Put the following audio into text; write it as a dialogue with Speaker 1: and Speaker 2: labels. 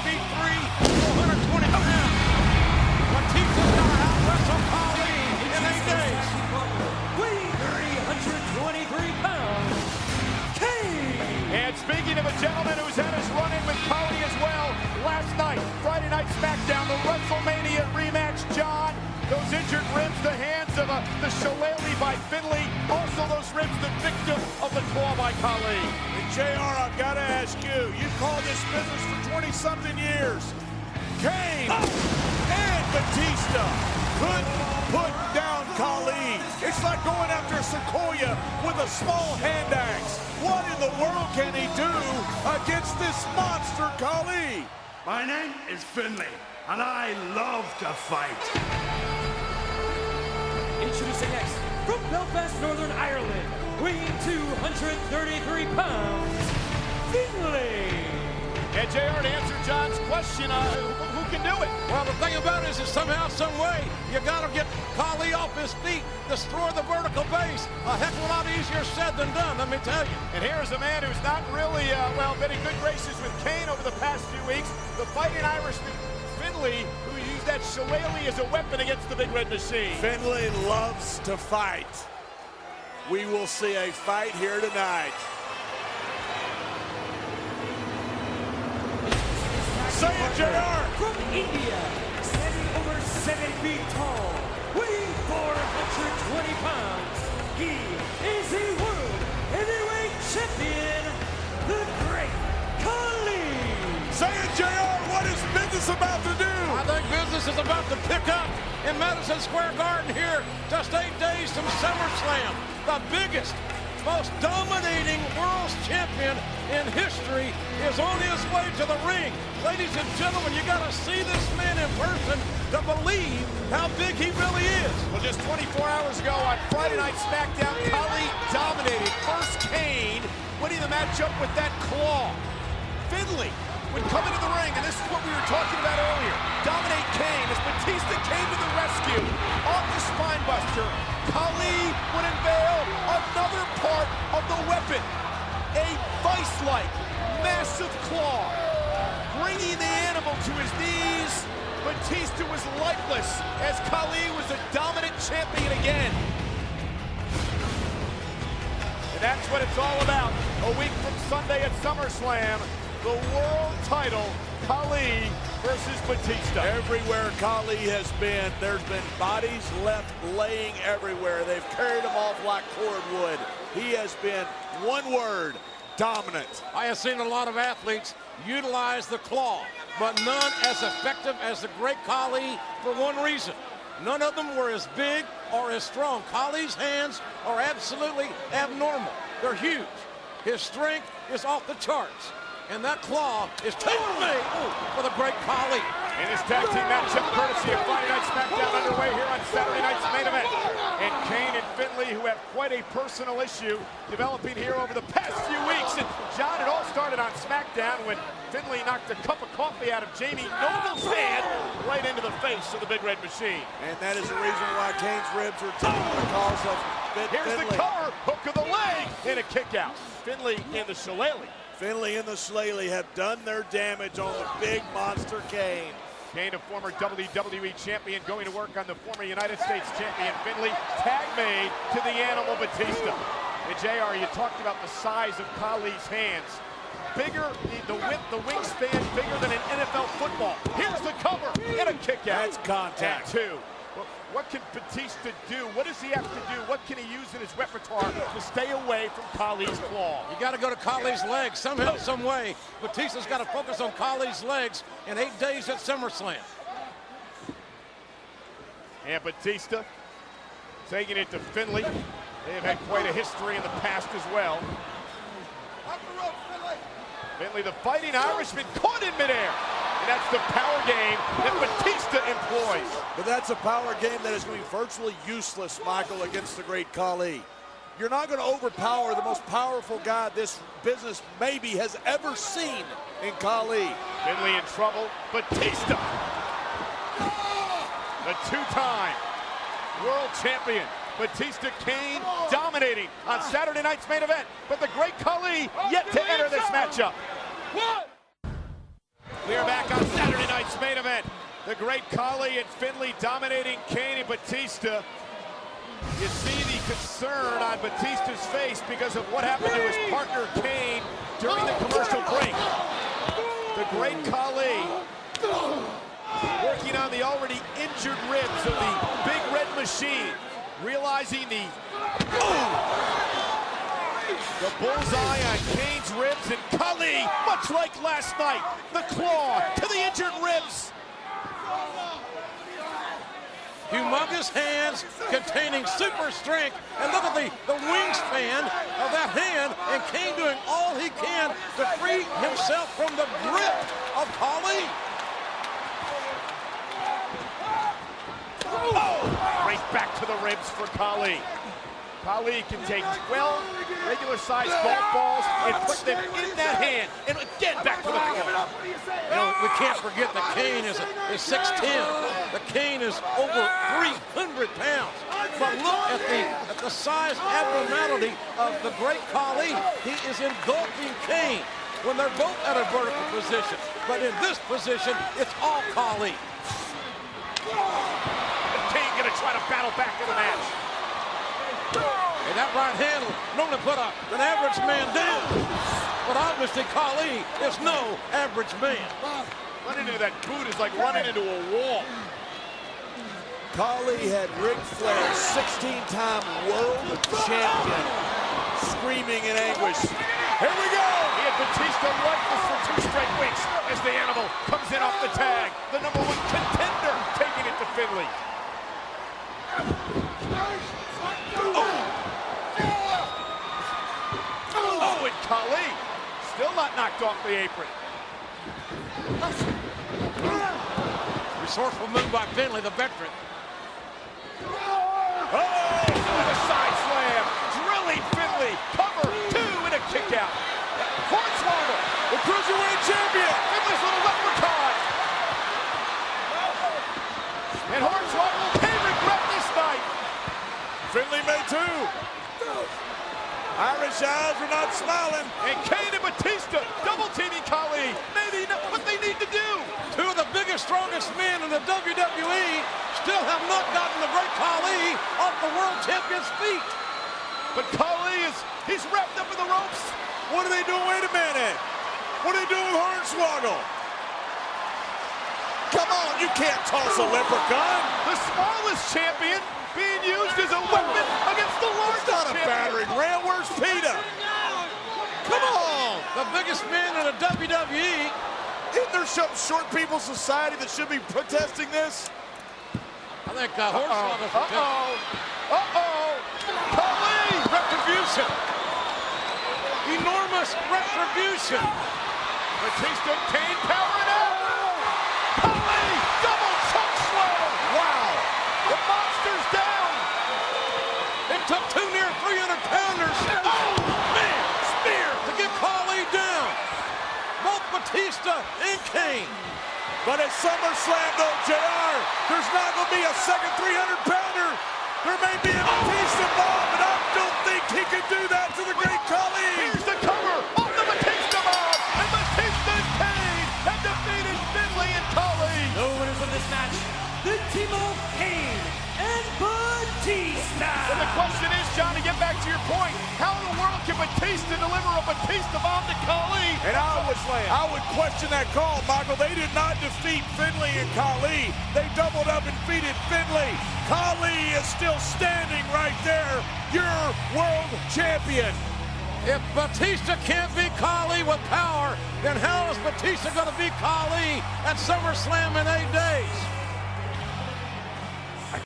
Speaker 1: feet 3, 420 pounds. Batista's gonna out-wrestle Khali in 8 days.
Speaker 2: Weighing 323 pounds, Kane.
Speaker 3: And speaking of a gentleman who's had his run-in with Khali as well, last night, Friday Night SmackDown, the WrestleMania rematch, John. Those injured ribs, the hands of the shillelagh by Finlay. Also those ribs, the victim of the claw by Khali.
Speaker 4: And JR, I've got to ask you, you've called this business for 20-something years. Kane and Batista couldn't put down Khali. It's like going after a sequoia with a small hand axe. What in the world can he do against this monster Khali?
Speaker 5: My name is Finlay, and I love to fight.
Speaker 2: Introducing next, from Belfast, Northern Ireland, weighing 233 pounds, Finlay.
Speaker 3: And JR, to answer John's question, who can do it?
Speaker 1: Well, the thing about it is somehow, some way, you got to get Khali off his feet, destroy the vertical base. A heck of a lot easier said than done, let me tell you.
Speaker 3: And here's a man who's not really, been in good graces with Kane over the past few weeks. The Fighting Irishman, Finlay, who used that shillelagh as a weapon against the Big Red Machine.
Speaker 4: Finlay loves to fight. We will see a fight here tonight. Say it, JR!
Speaker 2: From India, standing over 7 feet tall, weighing 420 pounds, he is a world heavyweight champion, the Great Khali.
Speaker 4: Say it, JR! What is business about to do?
Speaker 1: I think business is about to pick up in Madison Square Garden here, just 8 days from SummerSlam. The biggest, most dominating world champion in history is on his way to the ring. Ladies and gentlemen, you got to see this man in person to believe how big he really is.
Speaker 3: Well, just 24 hours ago on Friday Night SmackDown, Khali dominated. First Kane winning the matchup with that claw. Finlay would come into the ring, and this is what we were talking about earlier. Dominate Kane as Batista came to the rescue. Off the spine buster, Khali would unveil another part of the weapon. A vice-like, massive claw. Bringing the animal to his knees, Batista was lifeless as Khali was a dominant champion again. And that's what it's all about. A week from Sunday at SummerSlam, the world title, Khali versus Batista.
Speaker 4: Everywhere Khali has been, there's been bodies left laying everywhere. They've carried him off like cordwood. He has been, one word, dominant.
Speaker 1: I have seen a lot of athletes utilize the claw, but none as effective as the Great Khali for one reason. None of them were as big or as strong. Khali's hands are absolutely abnormal. They're huge. His strength is off the charts. And that claw is tailor-made for the Great Khali.
Speaker 3: In his tag team matchup, courtesy of Friday Night SmackDown, underway here on Saturday night's main event. And Kane and Finlay, who have quite a personal issue developing here over the past few weeks. And John, it all started on SmackDown when Finlay knocked a cup of coffee out of Jamie Noble's hand right into the face of the Big Red Machine.
Speaker 4: And that is the reason why Kane's ribs are tight, because of
Speaker 3: Here's
Speaker 4: Finlay.
Speaker 3: the cover, hook of the leg, and a kick out. Finlay in the shillelagh.
Speaker 4: Finlay and the shillelagh have done their damage on the big monster Kane.
Speaker 3: Kane, a former WWE champion, going to work on the former United States champion, Finlay. Tag made to the animal Batista. And JR, you talked about the size of Khali's hands. Bigger, the width, the wingspan, bigger than an NFL football. Here's the cover, and a kick out.
Speaker 4: That's contact.
Speaker 3: And 2. What can Batista do? What does he have to do? What can he use in his repertoire to stay away from Khali's claw?
Speaker 1: You got to go to Khali's legs somehow, some way. Batista's got to focus on Khali's legs in 8 days at SummerSlam.
Speaker 3: And Batista taking it to Finlay. They have had quite a history in the past as well. Finlay, the Fighting Irishman, caught in midair. And that's the power game that Batista employs.
Speaker 4: But that's a power game that is going to be virtually useless, Michael, against the Great Khali. You're not going to overpower the most powerful guy this business maybe has ever seen in Khali.
Speaker 3: Finlay in trouble. Batista, the two-time world champion. Batista Kane dominating on Saturday night's main event. But the Great Khali yet to enter this matchup. We are back on Saturday night's main event. The great Khali and Finlay dominating Kane and Batista. You see the concern on Batista's face because of what happened to his partner Kane during the commercial break. The great Khali working on the already injured ribs of the Big Red Machine, realizing the bullseye on Kane's ribs, and Khali, much like last night, the claw to the injured ribs.
Speaker 1: Humongous hands containing super strength. And look at the wingspan of that hand, and Kane doing all he can to free himself from the grip of Khali.
Speaker 3: Oh, right back to the ribs for Khali. Khali can take 12 regular-sized golf balls and put them in that hand, and again back to the floor.
Speaker 1: You know, we can't forget that Kane is 6'10". The Kane is over 300 pounds. But look at the size abnormality of the great Khali. He is engulfing Kane when they're both at a vertical position. But in this position, it's all Khali.
Speaker 3: And Kane gonna try to battle back in the match.
Speaker 1: And that right hand will normally put an average man down. But obviously Khali is no average man.
Speaker 3: Running into that boot is like running into a wall.
Speaker 4: Khali had Ric Flair, 16-time world champion, screaming in anguish. Here we go!
Speaker 3: He had Batista lifeless for 2 straight weeks as the animal comes in off the tag. The #1 contender taking it to Finlay. Oh, and Khali still not knocked off the apron.
Speaker 1: Resourceful move by Finlay, the veteran.
Speaker 3: Oh, the side slam, drilling Finlay. Cover 2 and a kick out. Hornswoggle,
Speaker 4: The Cruiserweight champion!
Speaker 3: Finlay's little leprechaun. And Hornswoggle may regret this night.
Speaker 4: Finlay made 2. Irish eyes were not smiling.
Speaker 3: And Kane and Batista double teaming Khali. Maybe not what they need to do.
Speaker 1: 2 of the biggest, strongest men in the WWE still have not gotten the great Khali off the world champion's feet.
Speaker 3: But Khali he's wrapped up in the ropes.
Speaker 4: What are they doing? Wait a minute. What are they doing with Hornswoggle? Come on, you can't toss a leprechaun.
Speaker 3: The smallest champion being used as a weapon against the largest
Speaker 4: It's not a
Speaker 3: champion.
Speaker 4: battering ram. Where's Peter? Come on.
Speaker 1: The biggest man in the WWE.
Speaker 4: Isn't there some short people society that should be protesting this?
Speaker 1: I think Hornswoggle.
Speaker 3: Khali!
Speaker 1: Retribution. Enormous retribution.
Speaker 3: Batista and Kane powering up. Khali! Double choke slam!
Speaker 4: Wow.
Speaker 3: The monster's down!
Speaker 1: It took 2 near 300-pounders. Oh, man! Spear to get Khali down. Both Batista and Kane.
Speaker 4: But at SummerSlam, though, JR, there's not going to be a second 300-pounder. There may be a Batista bomb, but I don't think he can do that to the great Khali.
Speaker 3: Here's the cover of the Batista bomb! And Batista and Kane have defeated Finlay and Khali!
Speaker 2: The winners of this match, the team of Kane and Batista.
Speaker 3: And the question is, John, to get back to your point, how in the world can Batista deliver a Batista bomb to Khali?
Speaker 4: And I would question that call, Michael. They did not defeat Finlay and Khali. They doubled up and defeated Finlay. Khali is still standing right there, your world champion.
Speaker 1: If Batista can't beat Khali with power, then how is Batista going to beat Khali at SummerSlam in 8 days?